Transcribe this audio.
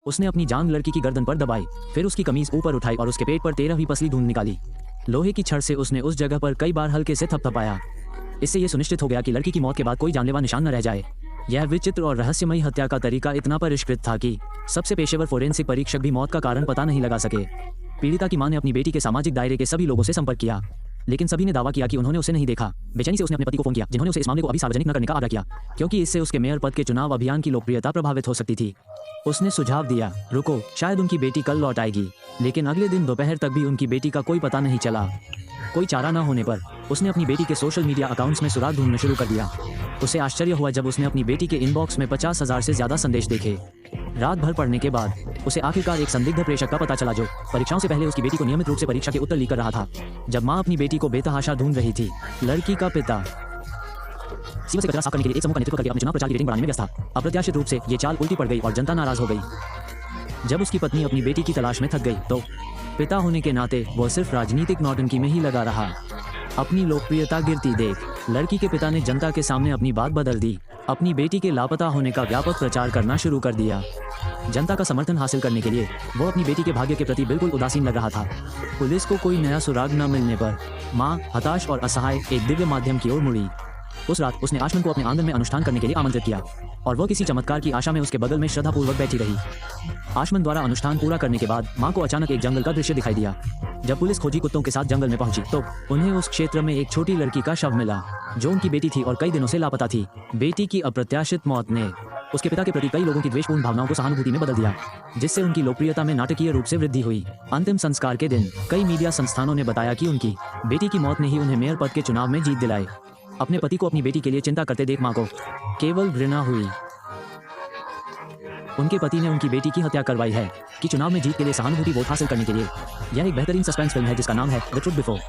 उसने अपनी जांघ लड़की की गर्दन पर दबाई, फिर उसकी कमीज ऊपर उठाई और उसके पेट पर 13वीं पसली ढूंढ निकाली। लोहे की छड़ से उसने उस जगह पर कई बार हल्के से थपथपाया। इससे यह सुनिश्चित हो गया कि लड़की की मौत के बाद कोई जानलेवा निशान न रह जाए। यह विचित्र और रहस्यमयी हत्या का तरीका इतना परिष्कृत था कि सबसे पेशेवर फोरेंसिक परीक्षक भी मौत का कारण पता नहीं लगा सके। पीड़िता की मां ने अपनी बेटी के सामाजिक दायरे के सभी लोगों से संपर्क किया, लेकिन सभी ने दावा किया कि उन्होंने उसे नहीं देखा। बेचैनी से उसने अपने पति को फोन किया, जिन्होंने उसे इस मामले को अभी सार्वजनिक न करने का आग्रह किया, क्योंकि इससे उसके मेयर पद के चुनाव अभियान की लोकप्रियता प्रभावित हो सकती थी। उसने सुझाव दिया, रुको, शायद उनकी बेटी कल लौट आएगी। लेकिन अगले दिन दोपहर तक भी उनकी बेटी का कोई पता नहीं चला। कोई चारा न होने पर उसने अपनी बेटी के सोशल मीडिया अकाउंट्स में सुराग ढूंढना शुरू कर दिया। उसे आश्चर्य हुआ जब उसने अपनी बेटी के इनबॉक्स में 50,000 से ज्यादा संदेश देखे। रात भर पढ़ने के बाद उसे आखिरकार एक संदिग्ध प्रेषक का पता चला जो परीक्षाओं से पहले उसकी बेटी को नियमित रूप से परीक्षा के उत्तर लीक कर रहा था। जब मां अपनी बेटी को बेतहाशा ढूंढ रही थी, लड़की का पिता सीमा से कचरा साफ करने के लिए एक समूह का नेतृत्व करके अपने चुनाव प्रचार की रेटिंग बढ़ाने में व्यस्त था। अप्रत्याशित रूप से ये चाल उल्टी पड़ गई और जनता नाराज हो गई। जब उसकी पत्नी अपनी बेटी की तलाश में थक गई तो पिता होने के नाते वो सिर्फ राजनीतिक नौटंकी में ही लगा रहा। अपनी लोकप्रियता गिरती देख लड़की के पिता ने जनता के सामने अपनी बात बदल दी। अपनी बेटी के लापता होने का व्यापक प्रचार करना शुरू कर दिया। जनता का समर्थन हासिल करने के लिए वो अपनी बेटी के भाग्य के प्रति बिल्कुल उदासीन लग रहा था। पुलिस को कोई नया सुराग न मिलने पर मां हताश और असहाय एक दिव्य माध्यम की ओर मुड़ी। उस रात उसने आशमन को अपने आंगन में अनुष्ठान करने के लिए आमंत्रित किया और वो किसी चमत्कार की आशा में उसके बगल में श्रद्धापूर्वक बैठी रही। आशमन द्वारा अनुष्ठान पूरा करने के बाद मां को अचानक एक जंगल का दृश्य दिखाई दिया। जब पुलिस खोजी कुत्तों के साथ जंगल में पहुंची तो उन्हें उस क्षेत्र में एक छोटी लड़की का शव मिला, जो उनकी बेटी थी और कई दिनों से लापता थी। बेटी की अप्रत्याशित मौत ने उसके पिता के प्रति कई लोगों की द्वेषपूर्ण भावनाओं को सहानुभूति में बदल दिया, जिससे उनकी लोकप्रियता में नाटकीय रूप से वृद्धि हुई। अंतिम संस्कार के दिन कई मीडिया संस्थानों ने बताया कि उनकी बेटी की मौत ने ही उन्हें मेयर पद के चुनाव में जीत दिलाई। अपने पति को अपनी बेटी के लिए चिंता करते देख मां को केवल घृणा हुई। उनके पति ने उनकी बेटी की हत्या करवाई है कि चुनाव में जीत के लिए सहानुभूति वोट हासिल करने के लिए। यह एक बेहतरीन सस्पेंस फिल्म है जिसका नाम है द ट्रुथ बिफोर।